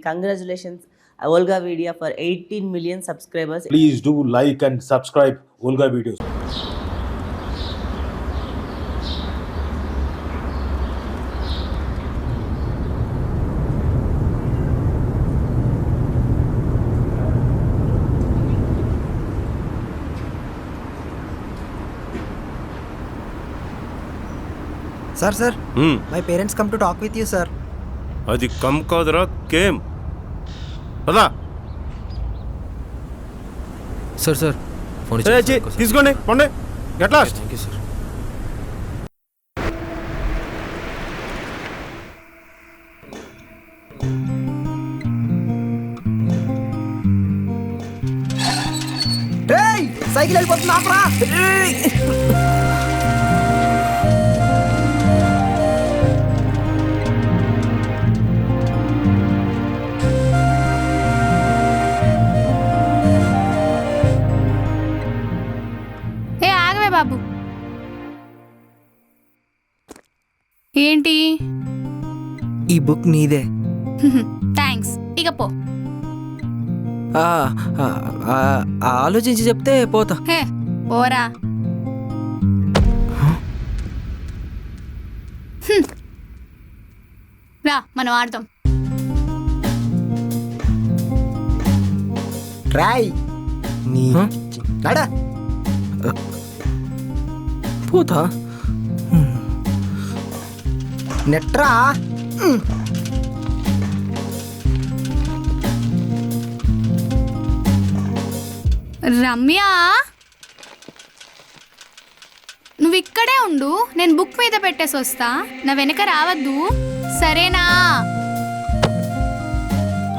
Congratulations, Olga Video, for 18 million subscribers. Please do like and subscribe Olga Videos. Sir, my parents come to talk with you, sir. అది come కాదురా came పదా sir phone తీసుకోండి పండి ఎట్లా thank you sir. Cycle వెళ్ళిపోతుంది ఆపరా. బాబు ఏంటి ఈ book నీదే. థ్యాంక్స్. ఇక పో. ఆలోచించి చెప్తే పోతా. హే పోరా. రా మనం ఆడదాం. రాయ్ నీ నడా పోతా. నెట్రా రమ్య, నువ్వు ఇక్కడే ఉండు, నేను బుక్ మీద పెట్టేసి వస్తా. నా వెనక రావద్దు, సరేనా?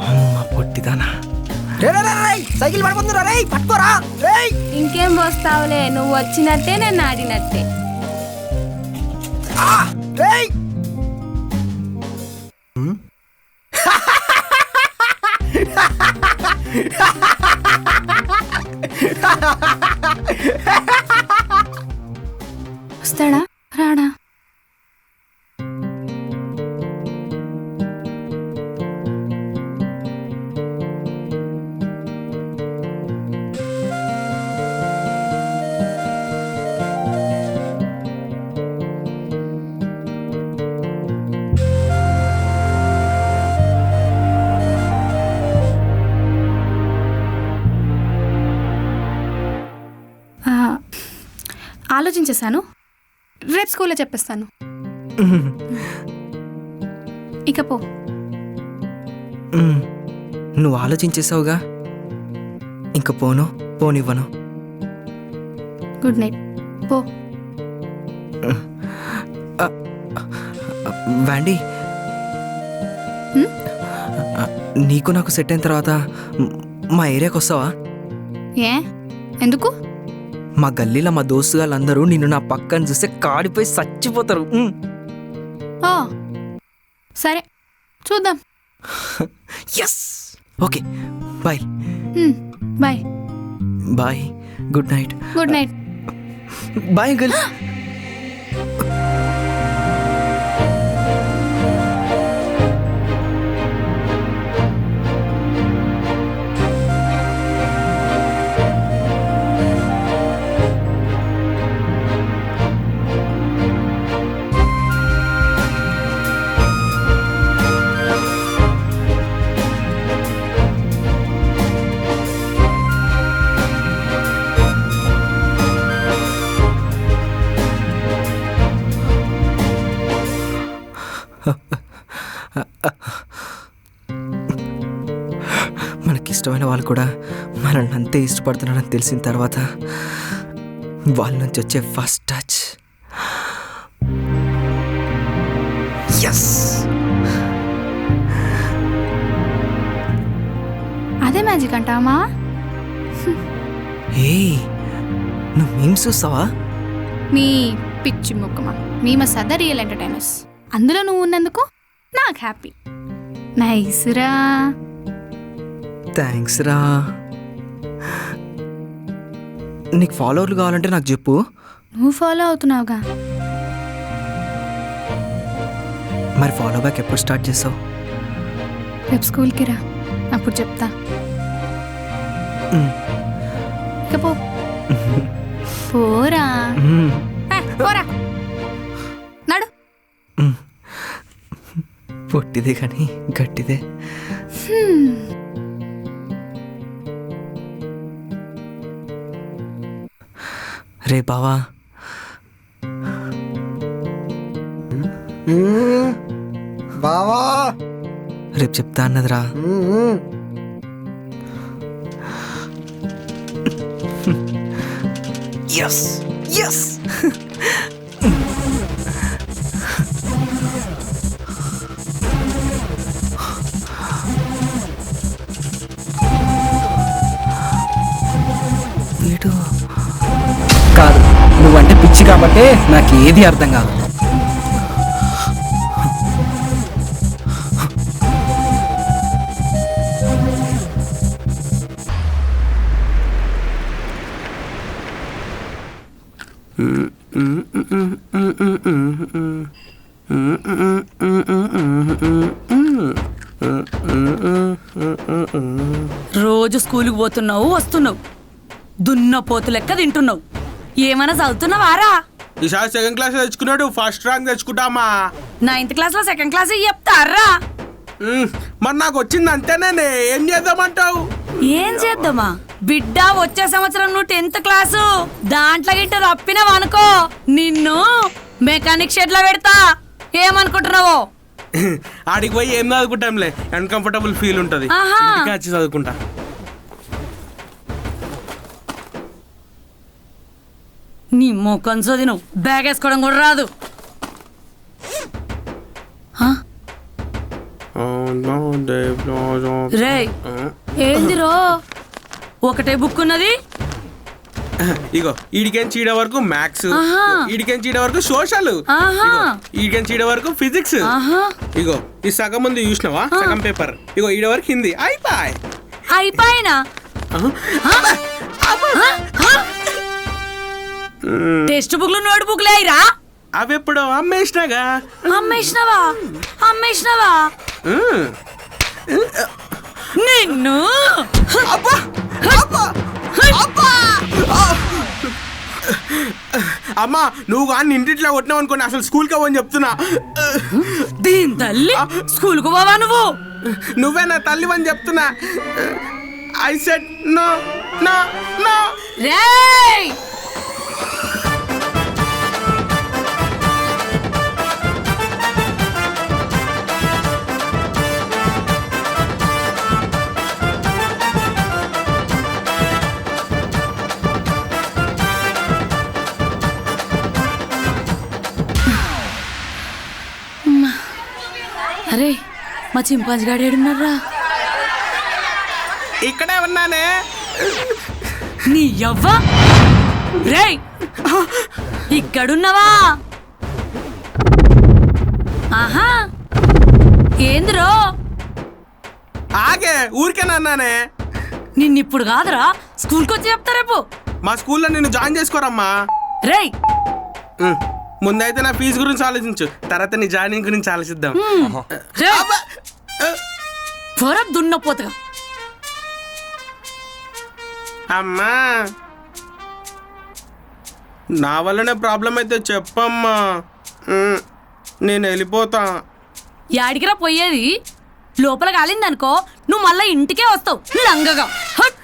అమ్మ పొట్టిదానా. సైకిల్ పడిపోతుందిరా. రేయ్ పట్టుకోరా. రేయ్ ఇంకేం పోస్తావులే, నువ్వు వచ్చినట్టే నేను ఆడినట్టే. రేయ్ వస్తాడా రాడా? ఆలోచించేశాను, రేపు స్కూల్లో చెప్పేస్తాను. ఇక పో. నువ్వు ఆలోచించేసావుగా, ఇంక పోనివ్వను. Good night. పో. వాండీ, నీకు నాకు సెట్ అయిన తర్వాత మా ఏరియాకి వస్తావా? ఏ ఎందుకు? మా గల్లీలో మా దోస్తు వాళ్ళందరూ నిన్ను నా పక్కన చూస్తే కాడిపోయి చచ్చిపోతారు. ఓ సరే చూద్దాం. Yes okay. Bye bye. Bye. Good night. Good night. Bye girl. మనకిష్టమైన వాళ్ళు కూడా మనల్ని అంతే ఇష్టపడుతున్నారని తెలిసిన తర్వాత వాళ్ళ నుంచి వచ్చే ఫస్ట్ టచ్. ఎస్, అదే మ్యాజిక్ అంటావా? ఏ నువ్వు మీమ్స్ చూస్తావా? మీ పిచ్చి ముక్కమా, మేము సద రియల్ ఎంటర్టైనర్స్. అందులో నువ్వు ఉన్నందుకు నాకు హ్యాపీ. నైస్ రా. థ్యాంక్స్ రా. నీకు ఫాలోవర్లు కావాలంటే నాకు చెప్పు. నువ్వు ఫాలో అవుతున్నావుగా. మరి ఫాలో బ్యాక్ ఎప్పుడు స్టార్ట్ చేసావు? రేపు స్కూల్కి రా, అప్పుడు చెప్తా. ఇక పో. పోరా. పోరా, నడు. పొట్టిదే కానీ గట్టిదే. రే బావా, బావా రేపు చెప్తా అన్నదిరా. Yes yes. కాదు, నువ్వంటే పిచ్చి కాబట్టి నాకు ఏది అర్థం కాదు. రోజు స్కూల్కి పోతున్నావు, వస్తున్నావు, దున్నపోతు లెక్క తింటున్నావు. ఏమైనా చదువుతున్నావారా? ఈసారి సెకండ్ క్లాస్ తెచ్చుకున్నాడు, ఫస్ట్ ర్యాంక్ తెచ్చుకుంటామా. 9th క్లాస్ లో సెకండ్ క్లాస్ చెప్తారా? మరి నాకు వచ్చింది అంతేనే, ఏం చేద్దామంటావు? ఏం చేద్దామా బిడ్డ, వచ్చే సంవత్సరం నువ్వు 10th క్లాసు, దాంట్లో గిట్ట తప్పినావు అనుకో నిన్ను మెకానిక్ షెడ్ లో పెడతా. ఏమనుకుంటున్నావో? ఆడికి పోయి ఏం చదువుకుంటాంలే, అన్కంఫర్టబుల్ ఫీల్ ఉంటది. ఆహా. ఇంటికి వచ్చి చదువుకుంటా. నీ మొక్కం చదిను, బ్యాగ్ వేసుకోవడం కూడా రాదు. రే ఏందిరో, ఒకటే బుక్ ఉన్నది. ఇగో ఈడికేం చీడ వరకు మ్యాథ్స్, ఆహా. ఈడికేం చీడ వరకు సోషల్, ఆహా. ఈడికేం చీడ వరకు ఫిజిక్స్. ఆహా. ఇగో ఈ సగం ముందు చూసినావా, సగం పేపర్. ఇగో ఈడ వరకు హిందీ అయిపోయి. అయిపోయినా టెక్స్ట్ బుక్లు నోట్ బుక్లే అయిరా. అవి ఎప్పుడు అమ్మేసినాగా. అమ్మేసినవా? అమ్మేసినవా? నిన్ను అమ్మా, నువ్వు కానీ ఇంటిట్లో కొట్టినావు అనుకోండి, అసలు స్కూల్కి పోని చెప్తున్నా. దీని తల్లి, స్కూల్కు పోవా నువ్వు? నువ్వే నా తల్లి అని చెప్తున్నా. I said no no no. రేయ్ అరే, మా చింపాంజీ గాడు ఏడున్నారా? ఇక్కడే ఉన్నానే. నీ యవ్వ. రేయ్ ఇక్కడున్నావా? ఆహా, ఏందిరో? ఆగే, ఊరికేనన్నానే. నిన్నిప్పుడు కాదురా, స్కూల్కి వచ్చి చెప్తా రేపు. మా స్కూల్లో నిన్ను జాయిన్ చేసుకోరమ్మా. రేయ్ ముందైతే నా ఫీజు గురించి ఆలోచించు, తర్వాత నీ జాయినింగ్ గురించి ఆలోచిద్దాం. త్వర దున్నపోతుగా. అమ్మా, నా వల్లనే ప్రాబ్లం అయితే చెప్పమ్మా, నేను వెళ్ళిపోతా. యాడికిరా పోయేది? లోపల కాలిందనుకో నువ్వు మళ్ళీ ఇంటికే వస్తావు లంగగా. హట్.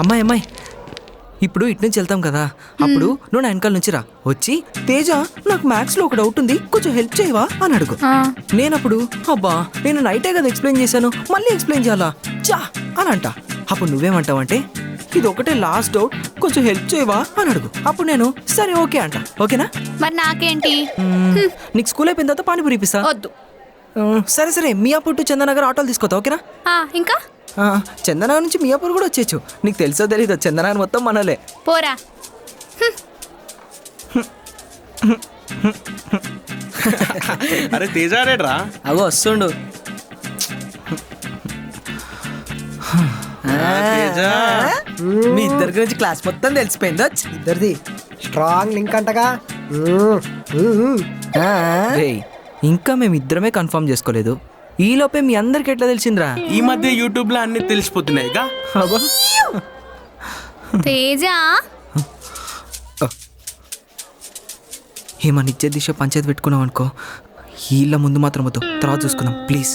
అమ్మాయి ఇప్పుడు ఇటు నుంచి వెళ్తాం కదా, అప్పుడు నువ్వు నా వెనకాల నుంచి రా, వచ్చి తేజ నాకు మ్యాథ్స్లో ఒక డౌట్ ఉంది, కొంచెం హెల్ప్ చేయవా అని అడుగు. నేనప్పుడు అబ్బా నేను నైటే కదా ఎక్స్ప్లెయిన్ చేశాను, మళ్ళీ ఎక్స్ప్లెయిన్ చేయాలా చా అని అంట. అప్పుడు నువ్వేమంటావు అంటే, ఇది ఒకటే లాస్ట్ డౌట్, కొంచెం హెల్ప్ చేయవా అని అడుగు. అప్పుడు నేను సరే ఓకే అంట. ఓకేనా? మరి నాకేంటి? నీకు స్కూల్ అయిపోయిన తర్వాత పానీపూరి ఇప్పిస్తా. వద్దు. సరే మియాపూర్ టు చందనగర్ ఆటోలు తీసుకొస్తా. ఓకేనా? ఇంకా చందనగర్ నుంచి మియాపూర్ కూడా వచ్చేయచ్చు. నీకు తెలుసో తెలీదు, చందనగర్ మొత్తం మనలే. పోరా. అరే తేజ రేట్రా. అగో వస్తుండు. మీ ఇద్దరి గురించి క్లాస్ మొత్తం తెలిసిపోయిందో. ఇద్దరిది స్ట్రాంగ్ లింక్ అంటగా. రేయ్ ఇంకా మేము ఇద్దరమే కన్ఫర్మ్ చేసుకోలేదు, ఈ లోపే మీ అందరికి ఎట్లా తెలిసిందిరా? ఈ మధ్య యూట్యూబ్ లో అన్ని తెలిసిపోతున్నాయిగా. అబ్బా. తేజ ఏమన్నా ఇచ్చే దిశ పంచాయతీ పెట్టుకున్నాం అనుకో, వీళ్ళ ముందు మాత్రం వద్దు, తర్వాత చూసుకుందాం ప్లీజ్.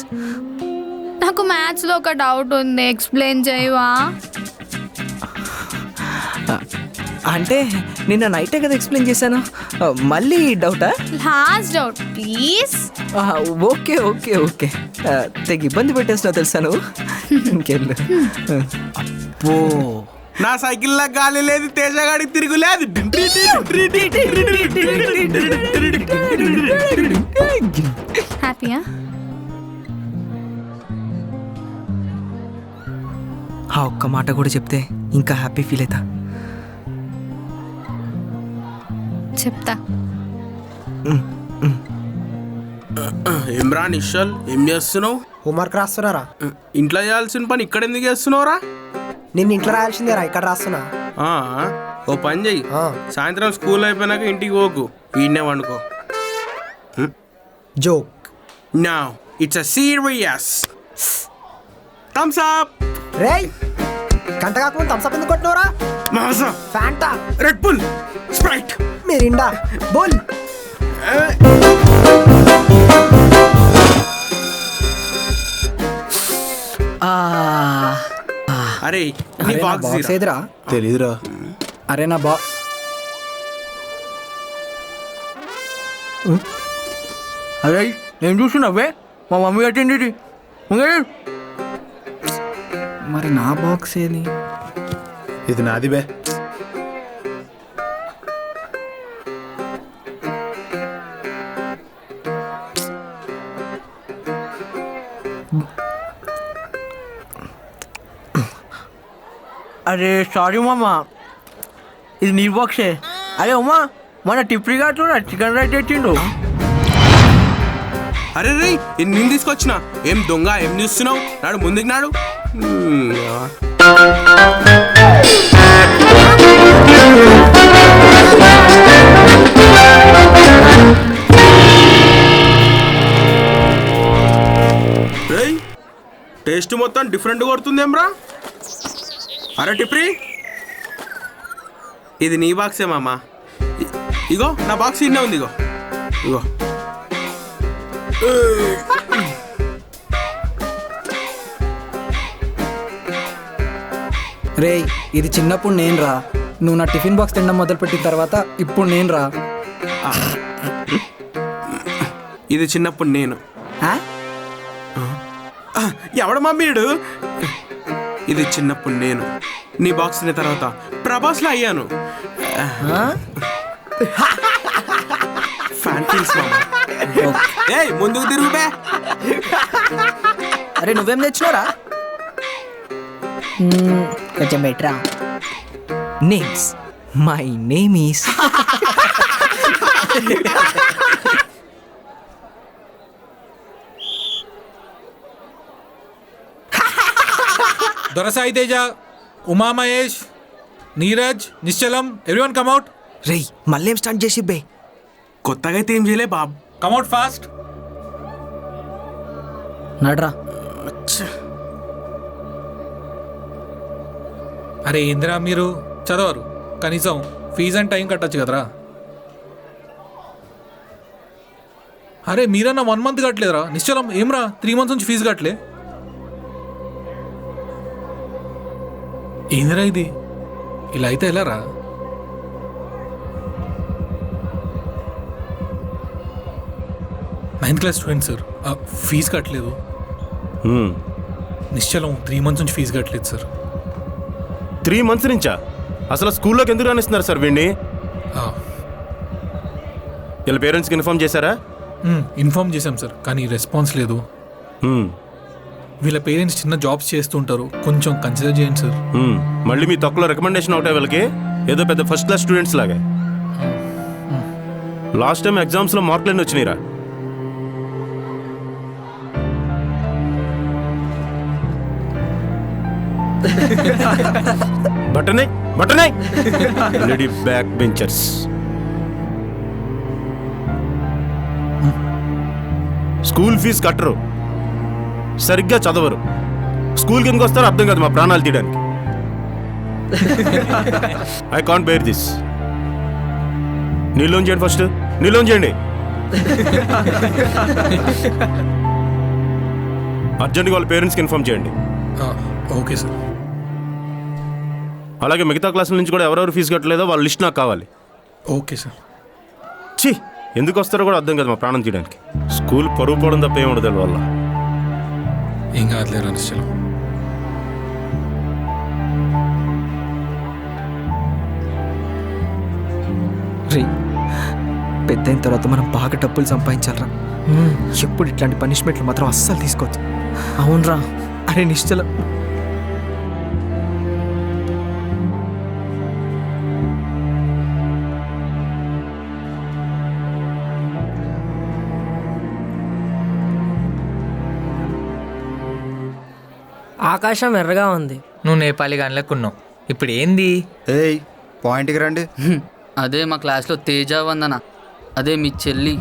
నాకు మ్యాథ్స్ లో ఒక డౌట్ ఉంది, ఎక్స్ప్లెయిన్ చేయవా? అంటే నిన్న నైటే కదా ఎక్స్ప్లెయిన్ చేశాను, మళ్ళీ డౌటా? Last doubt please. Okay okay okay, తెగ ఇబ్బంది పెట్టేస్తున్నా తెలుసా నువ్వు. ఇంకెళ్ళు. అబ్బో నా సైకిల్ లా గాలి లేదు, తేజగాడికి తిరుగులేదు. హ్యాపీయా? ఆ ఒక్క మాట కూడా చెప్తే ఇంకా హ్యాపీ ఫీల్ అవుతా. చెప్తా. ఏమ్రా నిశ్చల్, ఏం చేస్తున్నావు? హోంవర్క్ రాస్తున్నారా? ఇంట్లో చేయాల్సిన పని ఇక్కడ ఎందుకు చేస్తున్నావురా? నిన్ను ఇంట్లో రాయాల్సిందేరా, ఇక్కడ రాస్తున్నా. ఆ, ఓ పని చెయ్యి, సాయంత్రం స్కూల్ అయిపోయినాక ఇంటికి పోకు, ఈయనే వండుకో. Joke. Now, it's a serious. Thumbs up. రేయ్ గంట కాకుండా థమ్స్ అప్ ఎందుకు కొట్టినవరా? Maza. Fanta, Red Bull. Sprite. Mirinda, bull. అరే నీ బాక్స్ తీరా. ఏదిరా? తెలీదురా. అరే నా బా అరే నేను చూస్తున్నావే, మా మమ్మీ కట్టింది. మరి నా బాక్స్ ఏది? ఇది నాది బే. అరే సారీ మామా, ఇది నీ బాక్సే. అరే అమ్మా, మన టిప్రీ గారు చికెన్ రైస్ తెచ్చిండు. అరే రే, నేను తీసుకొచ్చిన. ఏం దొంగ, ఏం చూస్తున్నావు? నాడు ముందుకు నాడు. రేయ్, టేస్ట్ మొత్తం డిఫరెంట్ కొడుతుందేమ్రా? అరే టిప్రీ, ఇది నీ బాక్సే మామా. ఇగో నా బాక్స్ ఇన్నే ఉంది, ఇగో ఇగో. రేయ్ ఇది చిన్నప్పుడు నేను రా, నువ్వు నా టిఫిన్ బాక్స్ తినడం మొదలుపెట్టిన తర్వాత ఇప్పుడు నేను రా. ఇది చిన్నప్పుడు నేను. ఆ? ఎవడ మమ్మీడు? ఇది చిన్నప్పుడు నేను. నీ బాక్స్ తిన్న తర్వాత ప్రభాస్లో అయ్యాను. ఫ్యాన్ ఫీల్స్ మామా. ఏయ్ ముందుకు తిరుగుబే. అరే నువ్వేం తెచ్చినారా? కొంచెం బెటరా. Names, my name is. Dorasai Teja, Uma Mahesh, Neeraj, Nischalam, everyone come out. రేయ్ మళ్ళీ ఏం స్టార్ట్ చేసి బే? కొత్తగా అయితే ఏం చేయలే బాబ్. Come out fast. నడ్రా. అరే ఇందిరా, మీరు చదవరు, కనీసం ఫీజు అండ్ టైం కట్టచ్చు కదరా. అరే మీరన్నా 1 month కట్టలేదురా? నిశ్చలం ఏమ్రా 3 months నుంచి ఫీజు కట్టలే? ఏందిరా ఇది, ఇలా అయితే ఎలా రా? Ninth class student sir, fees కట్టలేదు. నిశ్చలం 3 months నుంచి ఫీజు కట్టలేదు సార్. 3 months నుంచా? అసలు స్కూల్లోకి ఎందుకు రానిస్తున్నారు సార్ వీడిని? వీళ్ళ పేరెంట్స్కి ఇన్ఫార్మ్ చేశారా? ఇన్ఫార్మ్ చేశాం సార్, కానీ రెస్పాన్స్ లేదు. వీళ్ళ పేరెంట్స్ చిన్న జాబ్స్ చేస్తుంటారు, కొంచెం కన్సిడర్ చేయండి సార్. మళ్ళీ మీ తక్కువ రికమెండేషన్ అవుతాయి వీళ్ళకి, ఏదో పెద్ద ఫస్ట్ క్లాస్ స్టూడెంట్స్ లాగా. లాస్ట్ టైం ఎగ్జామ్స్లో మార్కులు ఎన్ని వచ్చినాయిరా? బటనే బటనే lady back benchers. School fees కట్టరు, సరిగ్గా చదవరు, స్కూల్కి ఎందుకు వస్తారో అర్థం కాదు మా ప్రాణాలు తీయడానికి. I can't bear this. నీలోన్ చేయండి, ఫస్ట్ నీలోన్ చేయండి. అర్జెంట్గా వాళ్ళ పేరెంట్స్కి ఇన్ఫార్మ్ చేయండి. Okay sir. అలాగే మిగతా క్లాసుల నుంచి కూడా ఎవరెవరు ఫీజు కట్టలేదో వాళ్ళ లిస్ట్ నాకు కావాలి. Okay sir. ఛీ, ఎందుకు వస్తారో కూడా అర్థం కాదు మా ప్రాణం తీయడానికి. స్కూల్ పరువు పోవడం తప్ప ఏమి ఉండదు వాళ్ళ. ఏం కాదులేరా నిశ్చలం. రే, పెద్ద అయిన తర్వాత మనం బాగా డబ్బులు సంపాదించాలరా. ఎప్పుడు ఇట్లాంటి పనిష్మెంట్లు మాత్రం అస్సలు తీసుకోవచ్చు. అవునరా. అరే నిశ్చలం, ఆకాశం ఎర్రగా ఉంది. నువ్వు నేపాలి గాని లెక్కున్నావు. ఇప్పుడు ఏంది? ఏయ్ పాయింట్కి రండి. అదే మా క్లాస్లో తేజ వందన, అదే మీ చెల్లి.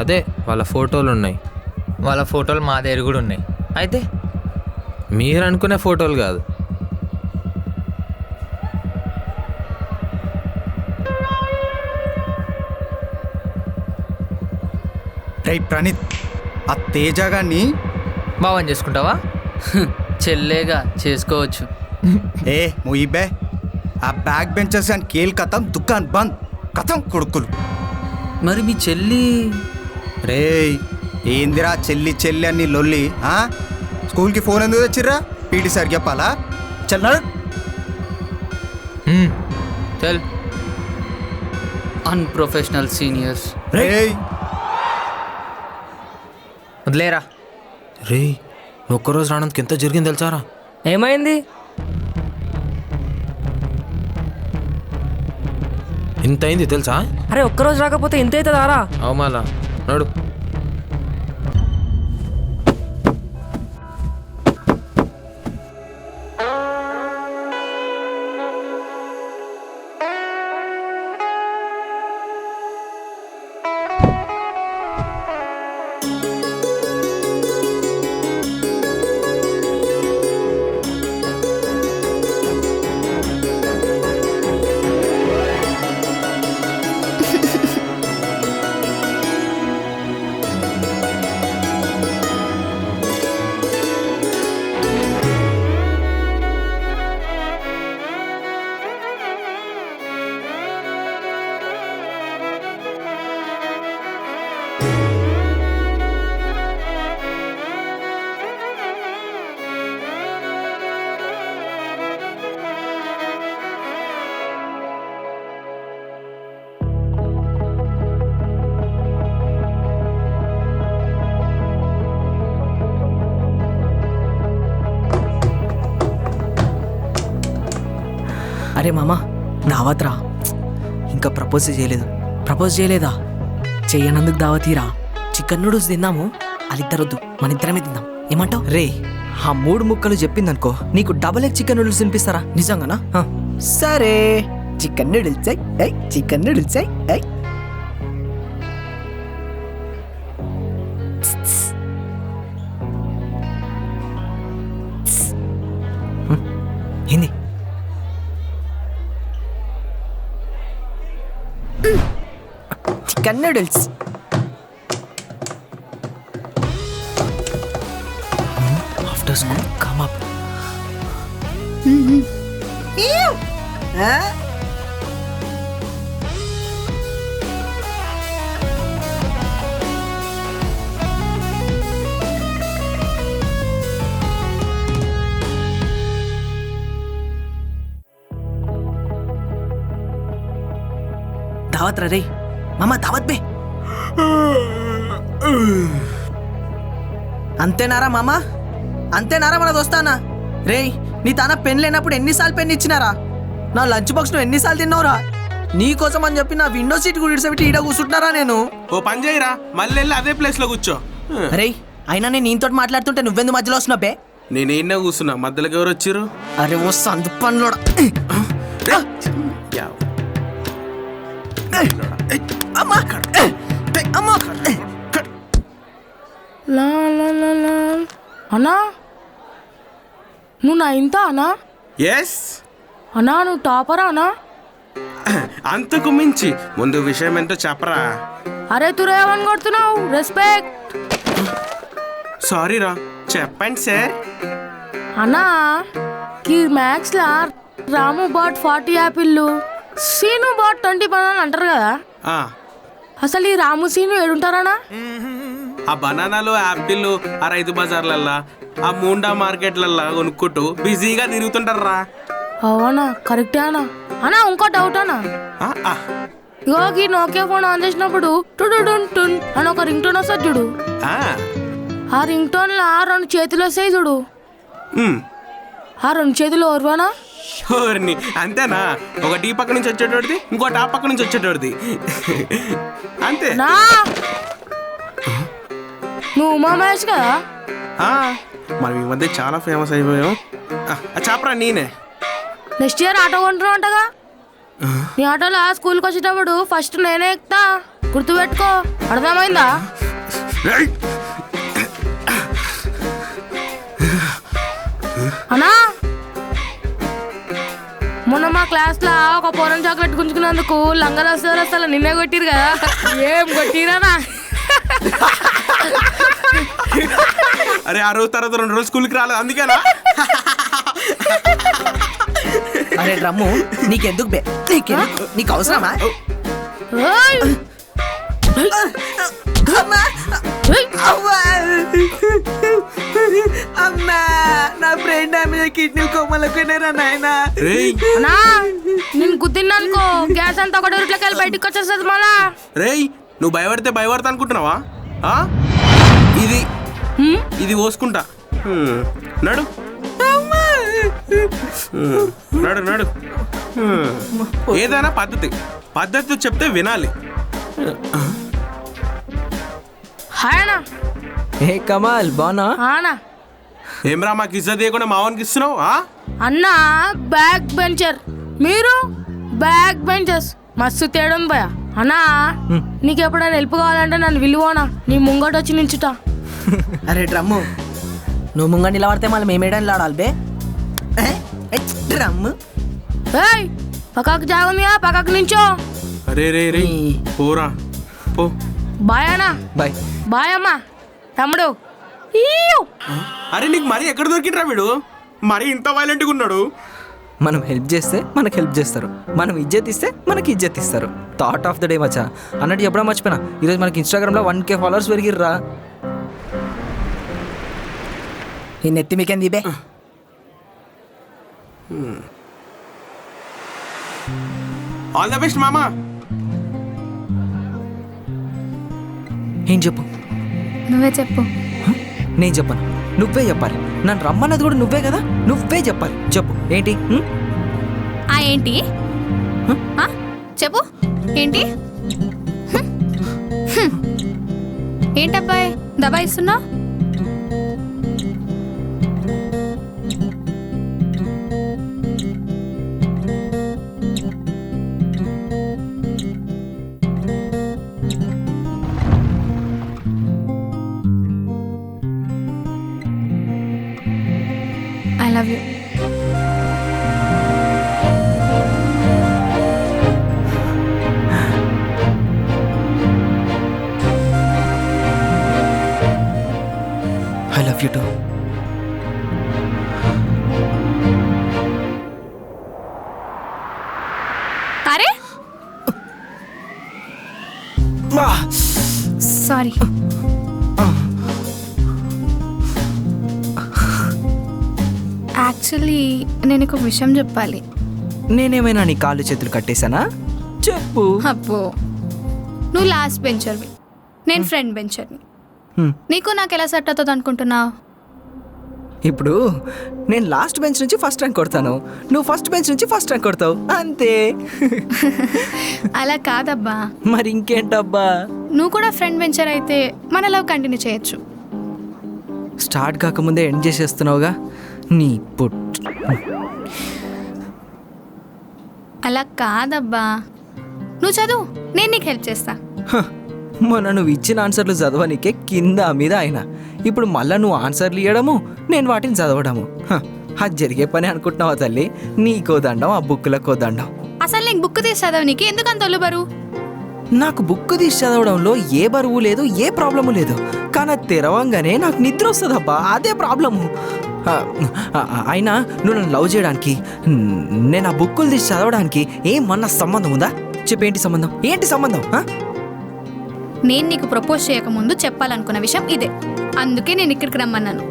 అదే వాళ్ళ ఫోటోలు ఉన్నాయి. వాళ్ళ ఫోటోలు మా దగ్గర కూడా ఉన్నాయి. అయితే మీరు అనుకునే ఫోటోలు కాదు. రేయ్ ప్రణీత్, ఆ తేజ గారిని బావని చేసుకుంటావా? చెల్లేగా చేసుకోవచ్చు. ఏ ముయిబే, ఆ బ్యాక్ బెంచర్స్ అండ్ కేల్ కథం, దుకాన్ బంద్ కథం కొడుకులు. మరి మీ చెల్లి? రేయ్ ఏందిరా చెల్లి చెల్లి అని లొల్లి? స్కూల్కి ఫోన్ ఎందుకు తెచ్చిర్రా? పీటీ సార్ చెప్పాలా? చల్ చల్. Unprofessional seniors. రేయ్ వదిలేరా. రే, నువ్వు ఒక్కరోజు రానందుకు ఎంత జరిగింది తెలుసారా? ఏమైంది? ఇంత అయింది తెలుసా? అరే ఒక్కరోజు రాకపోతే ఇంత అవుతుందారా? అవమాలా నడు. అరే మామా, దావత్ రా. ఇంకా ప్రపోజ్ చేయలేదు. ప్రపోజ్ చేయలేదా? చెయ్యనందుకు దావతీరా. చికెన్ నూడిల్స్ తిందాము, వాళ్ళిద్దరొద్దు, మన ఇద్దరమే తిందాం. ఏమంటావు? రే, ఆ 3 ముక్కలు చెప్పిందనుకో నీకు డబల్ ఎగ్ చికెన్ నూడిల్స్ తినిపిస్తారా? నిజంగానా? సరే, చికెన్ నూడిల్స్ చికెన్ నూడిల్స్. ఏంది? Chicken noodles. After school come up. దావత్ రా రే మామా, దావత్ బే. అంతేనారా మామా? అంతేనారా మన దోస్తానా? రేయ్, నీ తన పెన్ లేనప్పుడు ఎన్నిసార్లు పెన్ ఇచ్చినారా? నా లంచ్ బాక్స్ నువ్వు ఎన్నిసార్లు తిన్నావురా? నీ కోసం అని చెప్పి నా విండో సీట్ కూడా ఇడిసబెట్టి ఈడ కూర్చుంటున్నారా నేను? ఓ పని చేయరా, మళ్ళీ వెళ్ళి అదే ప్లేస్లో కూర్చో. అరే, అయినా నేను నీతో మాట్లాడుతుంటే నువ్వెందుకు మధ్యలో వస్తున్నావు బే? నేనేనా కూర్చున్నా, మధ్యలోకి ఎవరు వచ్చారు? అరే ఓ సందు పనులోడా. అన్నా నువ్వు నా ఇంత అన్నా? ఎస్, అన్నా నువ్వు టాపరా అన్నా? అంతకు మించి. ముందు విషయం ఏంటో చెప్పరా. అరే తురేమని కొడుతున్నావు? రెస్పెక్ట్. సారీ రా, చెప్పండి సార్. అన్నా ఈ మ్యాథ్స్ లా రాము బాట్ 40 యాపిల్లు, సీను బాట్ 20 బనానా అంటారు కదా. ఆ, అసలు ఈ రాము సీను ఏడుంటారన్నా? ఆ బనానాలు యాపిల్ ఆ రైతు బజార్లల్లా ఆ మూండా మార్కెట్లల్లా కొనుక్కుంటూ బిజీగా తిరుగుతుంటారా. అవునా? కరెక్టే అన్నా. అన్నా ఇంకో డౌట్ అన్నా. ఇగో ఈ నోకియా ఫోన్ ఆన్ చేసినప్పుడు టున్ అని ఒక రింగ్ టోన్ వస్తుంది చూడు. ఆ రింగ్ టోన్ లా 2 చేతులు వస్తాయి చూడు. ఆ 2 చేతులు ఓర్వానా? అంతేనా? ఒకటి ఈ పక్క నుంచి వచ్చేటోడిది, ఇంకోటి ఆ పక్క నుంచి వచ్చేటోడిది. అంతే. నువ్వు ఉమా మహేష్ కదా? మనం ఈ మధ్య చాలా ఫేమస్ అయిపోయాం. చెప్పరా నేనే. నెక్స్ట్ ఇయర్ ఆటో కొంటున్నావు అంటగా? నీ ఆటోలో స్కూల్కి వచ్చేటప్పుడు ఫస్ట్ నేనే ఎక్కుతా, గుర్తుపెట్టుకో. అర్థమైందా? అన్నా మొన్న మా క్లాస్ లో ఒక పోరం చాక్లెట్ గుంజుకున్నందుకు లంగరస్తారస్తల నిన్నే కొట్టిరు కదా. ఏం కొట్టిరానా? అరే ఆ రోజు తర్వాత 2 రోజులు స్కూల్కి రాలేదు అందుకేనా? అరే రమ్ము, నీకెందుకు బే? నీకు అవసరమా? అమ్మా నా బ్రెయిన్ డ్యామేజ్, కిడ్నీ కొమ్మలకున్నారా నాయన. నేను గుద్దిన్నానుకో గ్యాస్ అంతా ఒకటి ఊరిలోకి వెళ్ళి బయటకు వచ్చేస్తుంది మళ్ళా. రేయ్ నువ్వు భయపడతా అనుకుంటున్నావా? ఇది పోసుకుంటా. నడు నడు నడు. ఏదైనా పద్ధతి చెప్తే వినాలి. హాయనా? ఏ కమాల్ బానా? ఏమ్రా మాకు ఇజ్జత్ తీయకుండా మావానికి ఇస్తున్నావు? అన్నా బ్యాక్ బెంచర్, మీరు బ్యాక్ బెంచర్స్. మస్తు తేడా ఉంది భయ. అన్నా నీకు ఎప్పుడైనా హెల్ప్ కావాలంటే నన్ను విలువనా, నీ ముంగట వచ్చి నించుతా. అరే డ్రమ్ము, నువ్వు ముంగ నిలబడితే మళ్ళీ మేమేడని లాడాలి బే. డ్రమ్ము పక్కకు జాగుందిగా, పక్కకు నించో. అరే రే రే పోరా పో. బాయ్ అన్నా. బాయ్. బాయ్ అమ్మా. తమ్ముడు. అరే నీకు మరీ ఎక్కడ దొరికిండ్రా వీడు? మరీ ఇంత వైలెంట్గా ఉన్నాడు. మనం హెల్ప్ చేస్తే మనకు హెల్ప్ చేస్తారు, మనం ఇజ్జత్ ఇస్తే మనకి ఇజ్జత్ ఇస్తారు. థాట్ ఆఫ్ ద డే మచ్చా. అన్నట్టు చెప్పడం మర్చిపోయినా, ఈరోజు మనకి ఇన్స్టాగ్రామ్లో 1K ఫాలోవర్స్ పెరిగిర్రా. ఈ నెత్తి మీకేంది బే? ఆల్ ద బెస్ట్ మామా. ఏం చెప్పు? నువ్వే చెప్పు. నేను చెప్పను, నువ్వే చెప్పాలి. నన్ను రమ్మన్నది కూడా నువ్వే కదా, నువ్వే చెప్పాలి. చెప్పు ఏంటి? ఏంటి చెప్పు. ఏంటి ఏంటబ్బాయి దబాయిస్తున్నా? I love you. I love you too. అరే సారీ. యాక్చువల్లీ నేను ఒక విషయం చెప్పాలి. నేనేమైనా నీ కాళ్ళు చేతులు కట్టేశానా? చెప్పు. అబ్బో, నువ్వు లాస్ట్ బెంచర్వి, నేను ఫ్రంట్ బెంచర్ని. నీకు నాకు ఎలా సెట్ అవుతుంది అనుకుంటున్నావు? ఇప్పుడు నేను లాస్ట్ బెంచ్ నుంచి ఫస్ట్ ర్యాంక్ కొడతాను, నువ్వు ఫస్ట్ బెంచ్ నుంచి ఫస్ట్ ర్యాంక్ కొడతావు, అంతే. అలా కాదబ్బా. మరి ఇంకేంటబ్బా? నువ్వు కూడా ఫ్రంట్ బెంచర్ అయితే మన లవ్ కంటిన్యూ చేయొచ్చు. స్టార్ట్ కాకముందే ఎండ్ చేసేస్తున్నావుగా నీ పుట్. అలా కాదబ్బా, నువ్వు చదువు, నేను నీకు హెల్ప్ చేస్తా. మొన్న నువ్వు ఇచ్చిన ఆన్సర్లు చదవనికే కింద మీద అయినా ఇప్పుడు మళ్ళీ నువ్వు ఆన్సర్లు ఇవ్వడము నేను వాటిని చదవడము అది జరిగే పని అనుకుంటున్నావా తల్లి? నీకో దండం, ఆ బుక్లకో దండం. అసలు నీకు బుక్ తీసి చదవనీకి ఎందుకు అంత ఒళ్ళు బరువు? నాకు బుక్ తీసి చదవడంలో ఏ బరువు లేదు, ఏ ప్రాబ్లము లేదు. కానీ అది తెరవంగానే నాకు నిద్ర వస్తుందబ్బా, అదే ప్రాబ్లము. అయినా నువ్వు నన్ను లవ్ చేయడానికి, నేను ఆ బుక్కులు తీసి చదవడానికి ఏమన్నా సంబంధం ఉందా? చెప్పేంటి సంబంధం? ఏంటి సంబంధం? నేను నీకు ప్రపోజ్ చేయకముందు చెప్పాలనుకున్న విషయం ఇదే, అందుకే నేను ఇక్కడికి రమ్మన్నాను.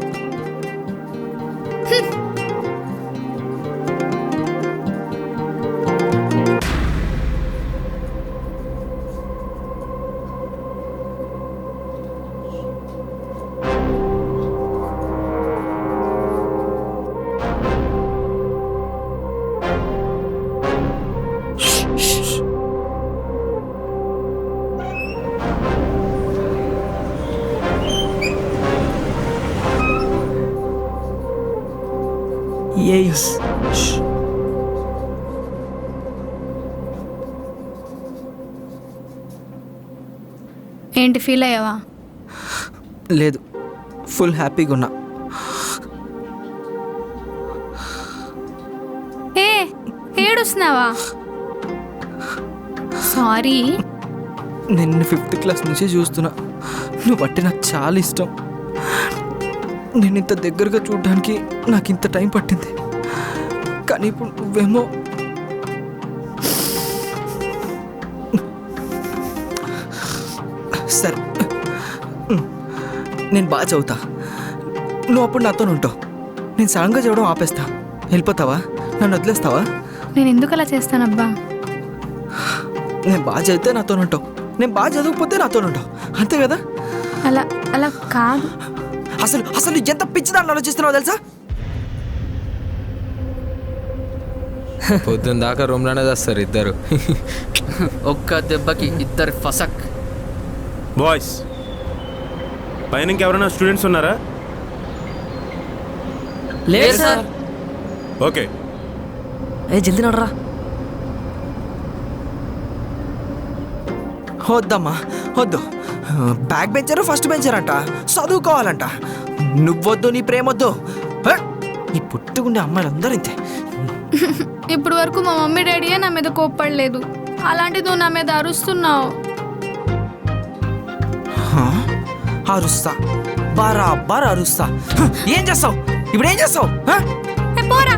ఏంటి ఫీల్ అయ్యావా? లేదు, ఫుల్ హ్యాపీగా ఉన్నా. ఏడుస్తున్నావా? సారీ. నేను 5th క్లాస్ నుంచి చూస్తున్నా, నువ్వు అంటే నాకు చాలా ఇష్టం. నేను ఇంత దగ్గరగా చూడడానికి నాకు ఇంత టైం పట్టింది, కానీ ఇప్పుడు నువ్వేమో సరే నేను బాగా చదువుతా, నువ్వు అప్పుడు నాతో ఉంటావు. నేను సడన్గా చదవడం ఆపేస్తా, వెళ్ళిపోతావా? నన్ను వదిలేస్తావా? నేను ఎందుకు అలా చేస్తానబ్బా? నేను బాగా చదివితే నాతో ఉంటావు, నేను బాగా చదవకపోతే నాతో ఉంటావు, అంతే కదా? అలా అలా కాదు. అసలు అసలు ఎంత పిచ్చిదాన్ని ఆలోచిస్తున్నావు తెలుసా? పొద్దున్న దాకా రూమ్లోనే చేస్తారు ఇద్దరు. ఒక్క దెబ్బకి ఇద్దరు ఫసక్. బాయ్స్, పైన ఇంకెవరైనా స్టూడెంట్స్ ఉన్నారా? లేదు సార్. ఓకే, జల్దీ నడరా. వద్దమ్మా వద్దు, బ్యాక్ బెంచర్ ఫస్ట్ బెంచర్ అంట, చదువుకోవాలంట. నువ్వొద్దు, నీ ప్రేమొద్దు. ఈ పుట్టుకుండే అమ్మాయిలందరూ ఇంతే. ఇప్పుడు వరకు మా మమ్మీ డాడీయే నా మీద కోప్పడలేదు, అలాంటిది నువ్వు నా మీద అరుస్తున్నావు. అరుస్తా, బరాబర్ అరుస్తా. ఏం చేస్తావు ఇప్పుడు? ఏం చేస్తావు? పోరా.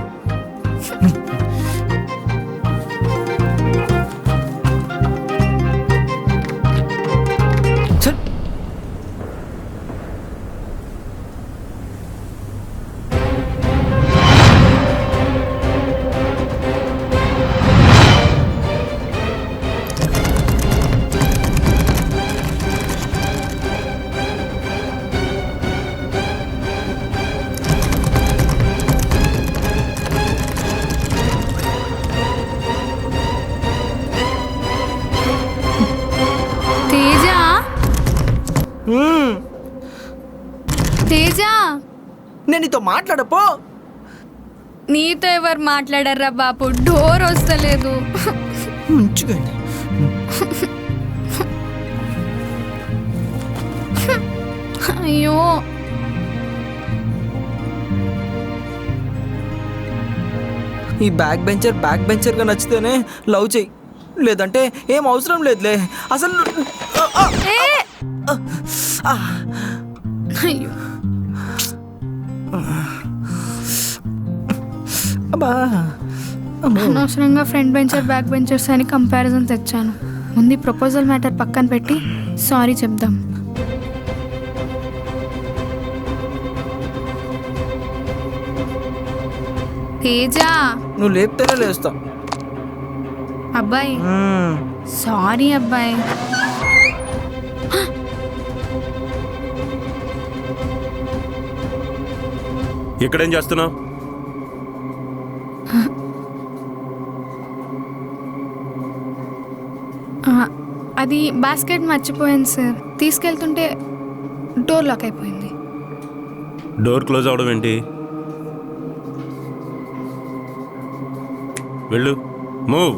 తేజ, నేను నీతో మాట్లాడపో. నీతో ఎవరు మాట్లాడారా బాపు? డోర్ వస్తలేదు. మంచిగా అయ్యో, ఈ బ్యాక్ బెంచర్గా నచ్చితేనే లవ్ చేయి, లేదంటే ఏం అవసరం లేదులే అసలు. అయ్యో, అనవసరంగా ఫ్రంట్ బెంచర్ బ్యాక్ బెంచర్స్ అని కంపారిజన్ తెచ్చాను. ముందు ప్రపోజల్ మ్యాటర్ పక్కన పెట్టి సారీ చెప్దాం. తేజ, నువ్వు లేపుతేనే లేస్తా. అబ్బాయి సారీ అబ్బాయి. ఇక్కడేం చేస్తున్నావు? అది బాస్కెట్ మర్చిపోయాను సార్, తీసుకెళ్తుంటే డోర్ లాక్ అయిపోయింది. డోర్ క్లోజ్ అవడం ఏంటి? వెళ్ళు, మూవ్.